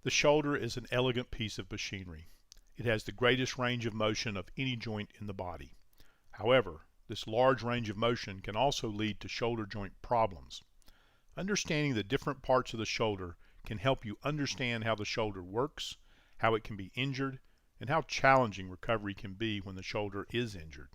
The shoulder is an elegant piece of machinery. It has the greatest range of motion of any joint in the body. However, this large range of motion can also lead to shoulder joint problems. Understanding the different parts of the shoulder can help you understand how the shoulder works, how it can be injured, and how challenging recovery can be when the shoulder is injured.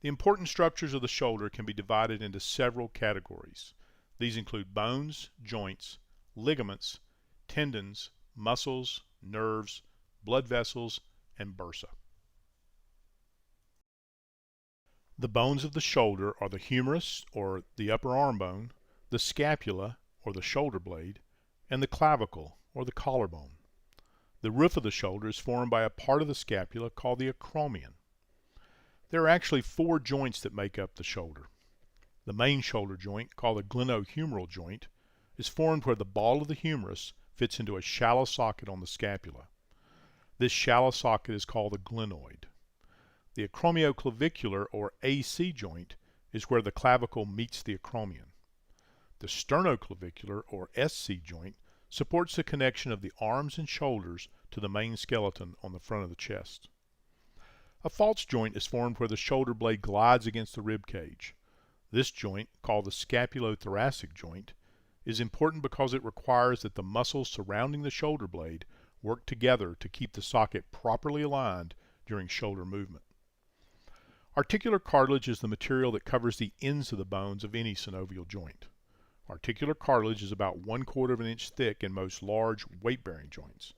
The important structures of the shoulder can be divided into several categories. These include bones, joints, ligaments, tendons, muscles, nerves, blood vessels, and bursa. The bones of the shoulder are the humerus, or the upper arm bone, the scapula, or the shoulder blade, and the clavicle, or the collarbone. The roof of the shoulder is formed by a part of the scapula called the acromion. There are actually 4 joints that make up the shoulder. The main shoulder joint, called the glenohumeral joint, is formed where the ball of the humerus fits into a shallow socket on the scapula. This shallow socket is called the glenoid. The acromioclavicular, or AC joint, is where the clavicle meets the acromion. The sternoclavicular, or SC joint, supports the connection of the arms and shoulders to the main skeleton on the front of the chest. A false joint is formed where the shoulder blade glides against the rib cage. This joint, called the scapulothoracic joint, is important because it requires that the muscles surrounding the shoulder blade work together to keep the socket properly aligned during shoulder movement. Articular cartilage is the material that covers the ends of the bones of any synovial joint. Articular cartilage is about 1/4 of an inch thick in most large weight-bearing joints.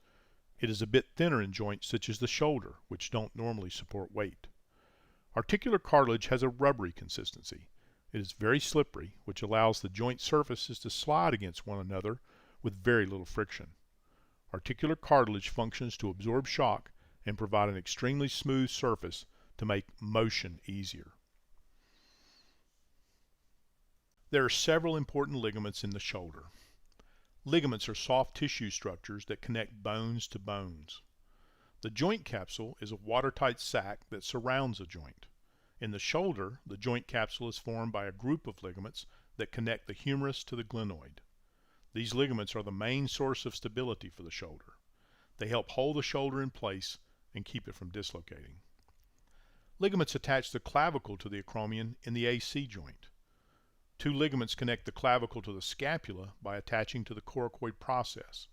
It is a bit thinner in joints such as the shoulder, which don't normally support weight. Articular cartilage has a rubbery consistency. It is very slippery, which allows the joint surfaces to slide against one another with very little friction. Articular cartilage functions to absorb shock and provide an extremely smooth surface to make motion easier. There are several important ligaments in the shoulder. Ligaments are soft tissue structures that connect bones to bones. The joint capsule is a watertight sac that surrounds a joint. In the shoulder, the joint capsule is formed by a group of ligaments that connect the humerus to the glenoid. These ligaments are the main source of stability for the shoulder. They help hold the shoulder in place and keep it from dislocating. Ligaments attach the clavicle to the acromion in the AC joint. 2 ligaments connect the clavicle to the scapula by attaching to the coracoid process,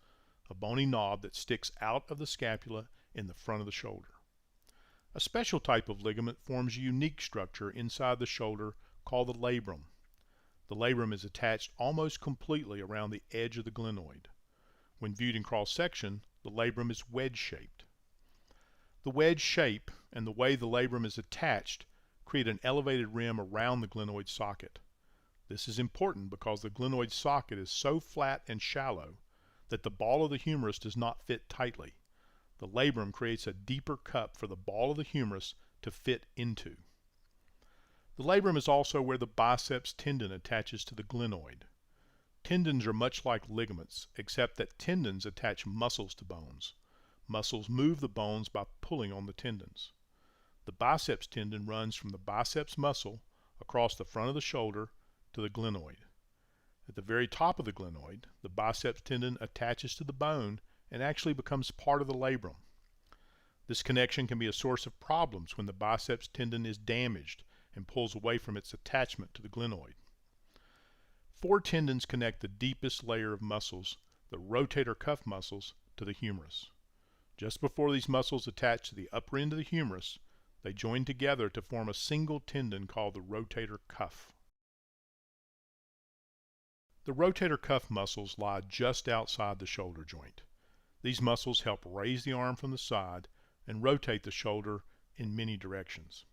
a bony knob that sticks out of the scapula in the front of the shoulder. A special type of ligament forms a unique structure inside the shoulder called the labrum. The labrum is attached almost completely around the edge of the glenoid. When viewed in cross-section, the labrum is wedge-shaped. The wedge shape and the way the labrum is attached create an elevated rim around the glenoid socket. This is important because the glenoid socket is so flat and shallow that the ball of the humerus does not fit tightly. The labrum creates a deeper cup for the ball of the humerus to fit into. The labrum is also where the biceps tendon attaches to the glenoid. Tendons are much like ligaments, except that tendons attach muscles to bones. Muscles move the bones by pulling on the tendons. The biceps tendon runs from the biceps muscle across the front of the shoulder to the glenoid. At the very top of the glenoid, the biceps tendon attaches to the bone and actually becomes part of the labrum. This connection can be a source of problems when the biceps tendon is damaged and pulls away from its attachment to the glenoid. 4 tendons connect the deepest layer of muscles, the rotator cuff muscles, to the humerus. Just before these muscles attach to the upper end of the humerus, they join together to form a single tendon called the rotator cuff. The rotator cuff muscles lie just outside the shoulder joint. These muscles help raise the arm from the side and rotate the shoulder in many directions.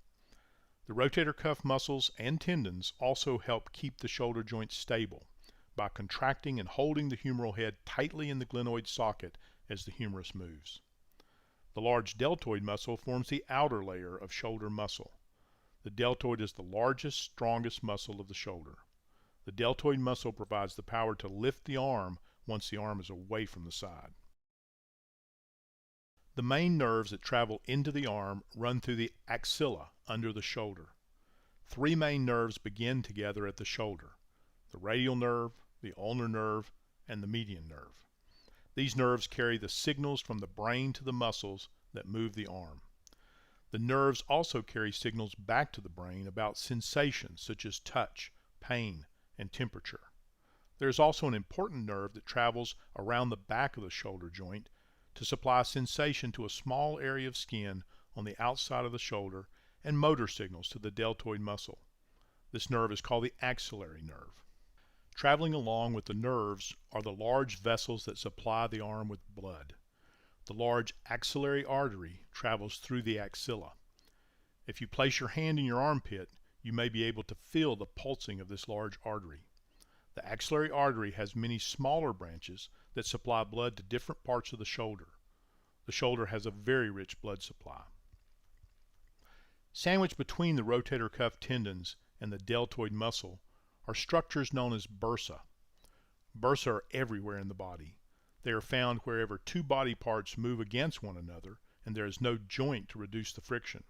The rotator cuff muscles and tendons also help keep the shoulder joint stable by contracting and holding the humeral head tightly in the glenoid socket as the humerus moves. The large deltoid muscle forms the outer layer of shoulder muscle. The deltoid is the largest, strongest muscle of the shoulder. The deltoid muscle provides the power to lift the arm once the arm is away from the side. The main nerves that travel into the arm run through the axilla under the shoulder. 3 main nerves begin together at the shoulder: the radial nerve, the ulnar nerve, and the median nerve. These nerves carry the signals from the brain to the muscles that move the arm. The nerves also carry signals back to the brain about sensations such as touch, pain, and temperature. There is also an important nerve that travels around the back of the shoulder joint to supply sensation to a small area of skin on the outside of the shoulder and motor signals to the deltoid muscle. This nerve is called the axillary nerve. Traveling along with the nerves are the large vessels that supply the arm with blood. The large axillary artery travels through the axilla. If you place your hand in your armpit, you may be able to feel the pulsing of this large artery. The axillary artery has many smaller branches that supply blood to different parts of the shoulder. The shoulder has a very rich blood supply. Sandwiched between the rotator cuff tendons and the deltoid muscle are structures known as bursa. Bursa are everywhere in the body. They are found wherever two body parts move against one another and there is no joint to reduce the friction.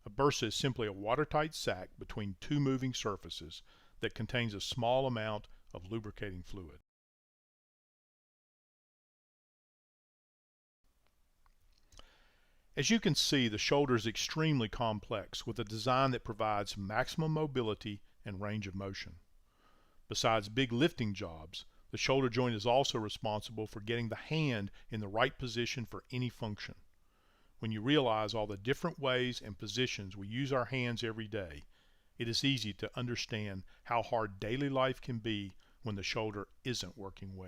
A bursa is simply a watertight sac between two moving surfaces that contains a small amount of lubricating fluid. As you can see, the shoulder is extremely complex with a design that provides maximum mobility and range of motion. Besides big lifting jobs, the shoulder joint is also responsible for getting the hand in the right position for any function. When you realize all the different ways and positions we use our hands every day, it is easy to understand how hard daily life can be when the shoulder isn't working well.